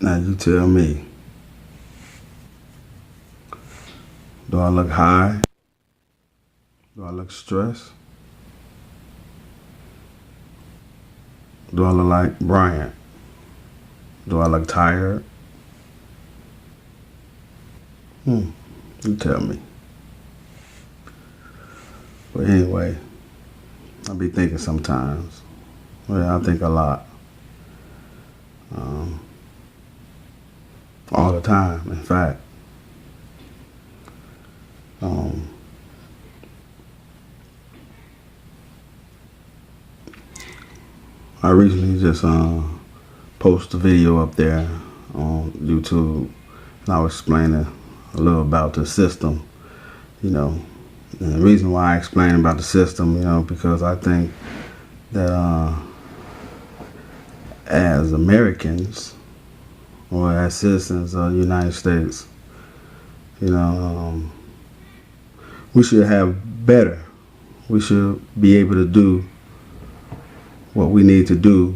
Now you tell me, do I look high? Do I look stressed? Do I look like Bryant? Do I look tired? You tell me. But anyway, I be thinking sometimes. Well, I think a lot. All the time, in fact. I recently just posted a video up there on YouTube, and I was explaining a little about the system, you know. And the reason why I explain about the system, because I think that as Americans or as citizens of the United States, we should have better. We should be able to do what we need to do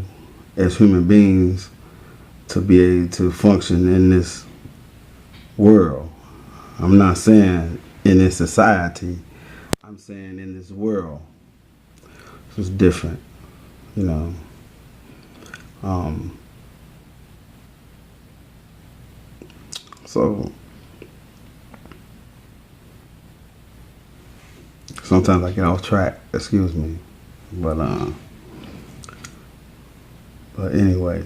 as human beings to be able to function in this world. I'm not saying in this society, I'm saying in this world. It's different, So sometimes I get off track, excuse me. But anyway,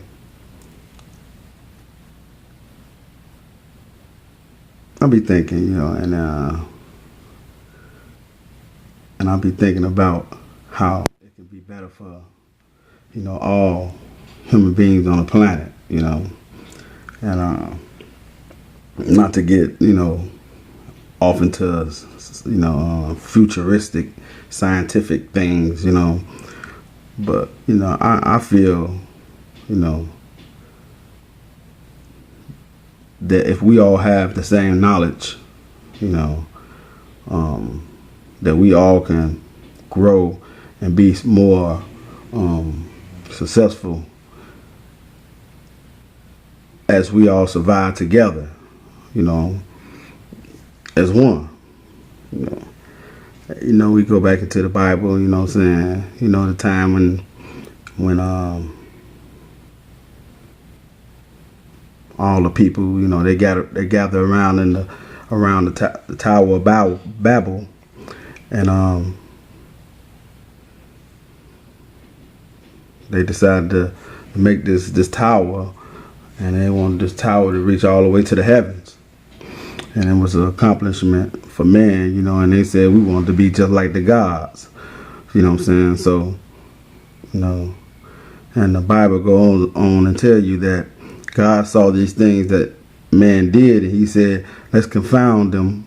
I'll be thinking, and I'll be thinking about how it can be better for, all human beings on the planet, and not to get, off into, futuristic, scientific things, but, I feel, that if we all have the same knowledge, that we all can grow and be more successful as we all survive together, as one. We go back into the Bible, the time when all the people, they gather around around the Tower of Babel, and they decided to make this tower, and they wanted this tower to reach all the way to the heavens, and it was an accomplishment for man, and they said we wanted to be just like the gods, so, and the Bible goes on and tell you that God saw these things that man did, and he said, let's confound them,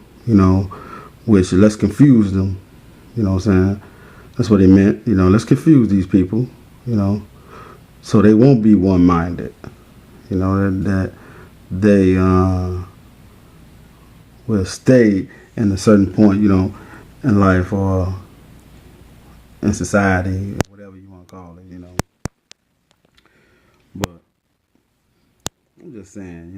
let's confuse them, That's what he meant, let's confuse these people, so they won't be one-minded, that they will stay in a certain point, in life or in society, whatever you want to call it, But I'm just saying,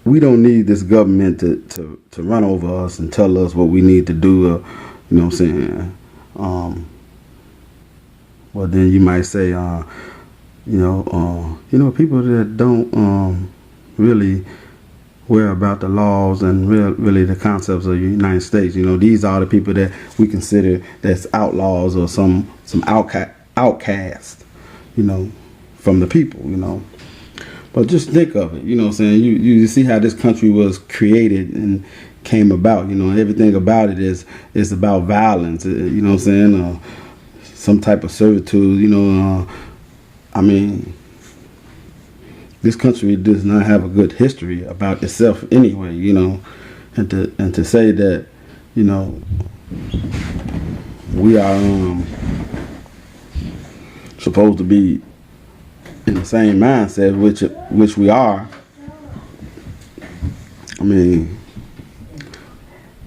we don't need this government to run over us and tell us what we need to do, well, then you might say, people that don't really aware about the laws and really the concepts of the United States, these are the people that we consider that's outlaws or some outcast, from the people, But just think of it, you see how this country was created and came about, everything about it is about violence, some type of servitude, this country does not have a good history about itself anyway, and to say that, we are supposed to be in the same mindset, which we are.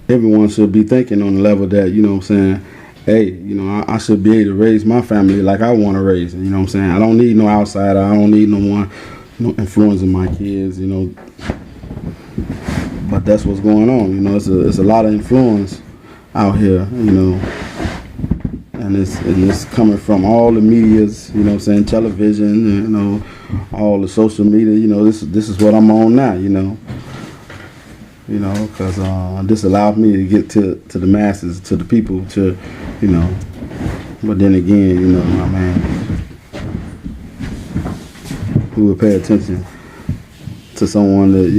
Everyone should be thinking on the level that, hey, I should be able to raise my family like I want to raise it. You know what I'm saying? I don't need no outsider. I don't need no one, influencing my kids. But that's what's going on. It's a lot of influence out here. And it's coming from all the medias. You know what I'm saying? Television. All the social media. This is what I'm on now. Because this allows me to get to the masses, to the people, But then again, my man, who would pay attention to someone that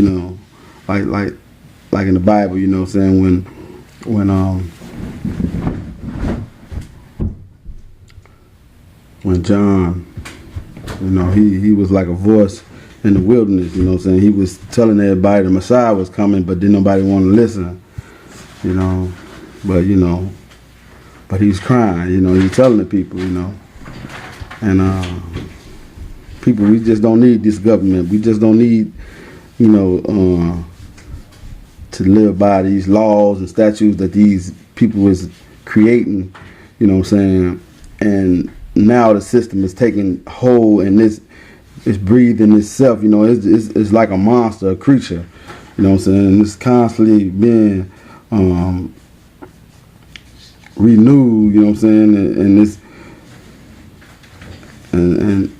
like in the Bible, saying when John, he was like a voice in the wilderness, saying? He was telling everybody the Messiah was coming, but didn't nobody want to listen, but he's crying, he's telling the people, and people, we just don't need this government. We just don't need, to live by these laws and statutes that these people is creating, and now the system is taking hold, and it's breathing itself, it's like a monster, a creature, it's constantly being renewed, and this and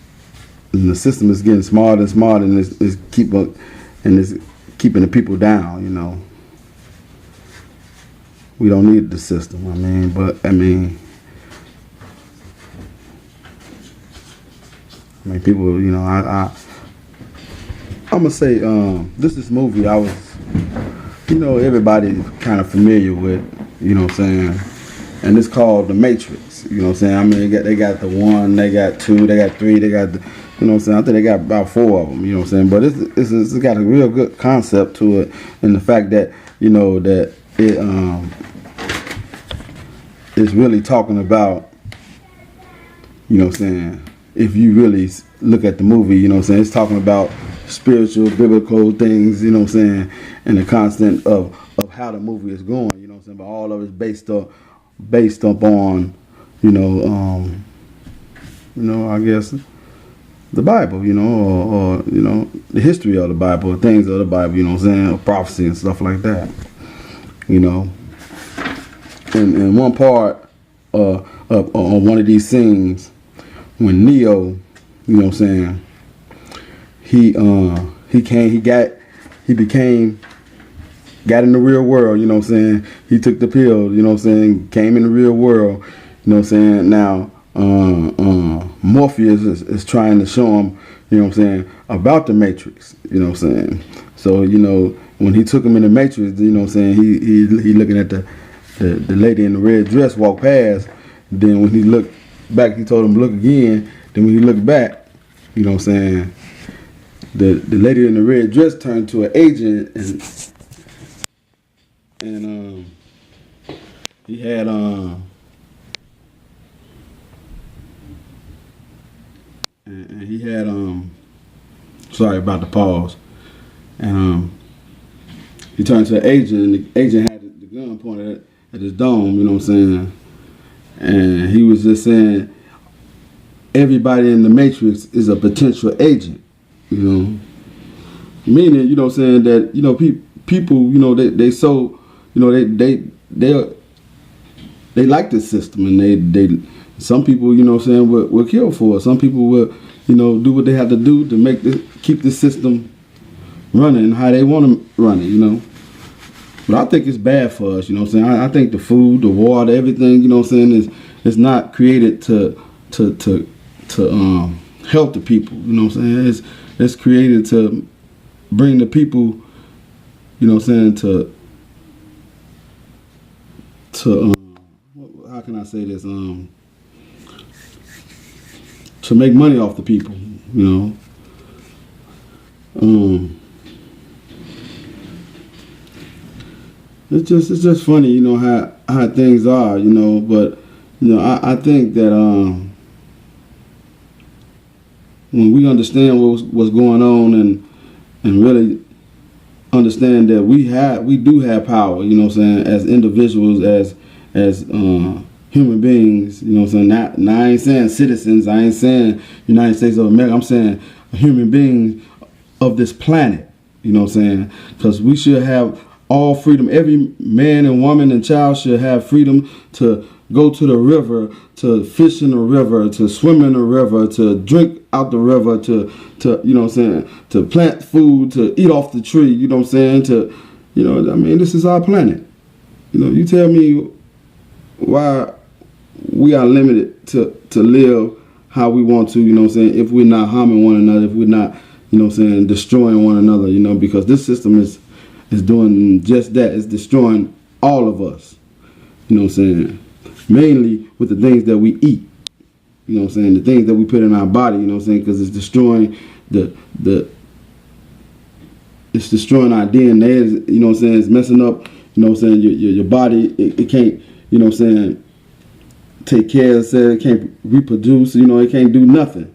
the system is getting smarter and smarter, and it's keeping the people down, We don't need the system, people, I'm gonna say, this movie I was, everybody kind of familiar with, and it's called The Matrix, they got the 1, they got 2, they got 3, they got the, I think they got about 4 of them, but it's got a real good concept to it, and the fact that, that it's really talking about, if you really look at the movie, it's talking about spiritual, biblical things, and the constant of how the movie is going, but all of it's based up on, I guess the Bible, or the history of the Bible, or things of the Bible, or prophecy and stuff like that, And one part of one of these scenes, when Neo, he got in the real world, he took the pill, came in the real world, now Morpheus is trying to show him, about the Matrix, so when he took him in the Matrix, he looking at the lady in the red dress walk past. Then when he looked back, he told him look again. Then when he looked back, the lady in the red dress turned to an agent, and he had and he had sorry about the pause, and he turned to the agent, and the agent had the gun pointed at his dome, and he was just saying everybody in the Matrix is a potential agent, meaning, that, people, they so, they like this system, and they some people, will kill for it. Some people will, do what they have to do to keep the system running how they want to run it, But I think it's bad for us, I think the food, the water, everything, is not created to help the people, It's created to bring the people, to how can I say this, to make money off the people, It's just funny, how things are, but I think that when we understand what's going on, and really understand that we do have power, as individuals, as human beings, you know what I'm saying? Now I ain't saying citizens, I ain't saying United States of America, I'm saying human beings of this planet, you know what I'm saying? Because we should have all freedom. Every man and woman and child should have freedom to go to the river, to fish in the river, to swim in the river, to drink out the river, to you know what I'm saying, to plant food, to eat off the tree, you know what I'm saying, to, you know, I mean, this is our planet. You know, you tell me why we are limited to live how we want to, you know what I'm saying, if we're not harming one another, if we're not, you know what I'm saying, destroying one another, you know, because this system is doing just that. It's destroying all of us, you know what I'm saying, mainly with the things that we eat, you know what I'm saying, the things that we put in our body, you know what I'm saying, because it's destroying it's destroying our DNA, you know what I'm saying, it's messing up, you know what I'm saying, your body, it can't, you know what I'm saying, take care of itself, it can't reproduce, you know, it can't do nothing,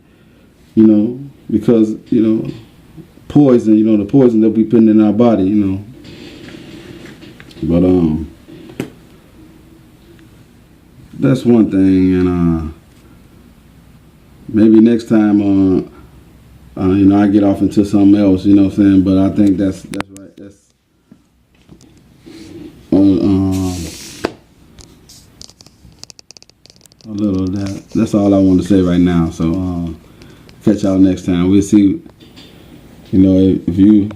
you know, because, you know, poison, you know, the poison that we putting in our body, you know. But that's one thing, and maybe next time you know, I get off into something else, you know what I'm saying, but I think that's right. That's a little of that. That's all I want to say right now. So catch y'all next time. We'll see. You know, if you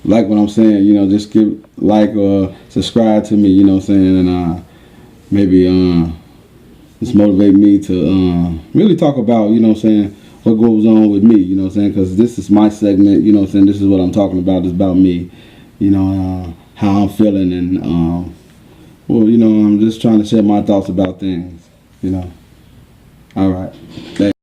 like what I'm saying, you know, just give like or subscribe to me, you know what I'm saying, and maybe just motivate me to really talk about, you know what I'm saying, what goes on with me, you know what I'm saying, because this is my segment, you know what I'm saying, this is what I'm talking about, it's about me, you know, how I'm feeling, and well, you know, I'm just trying to share my thoughts about things, you know. All right. Thanks.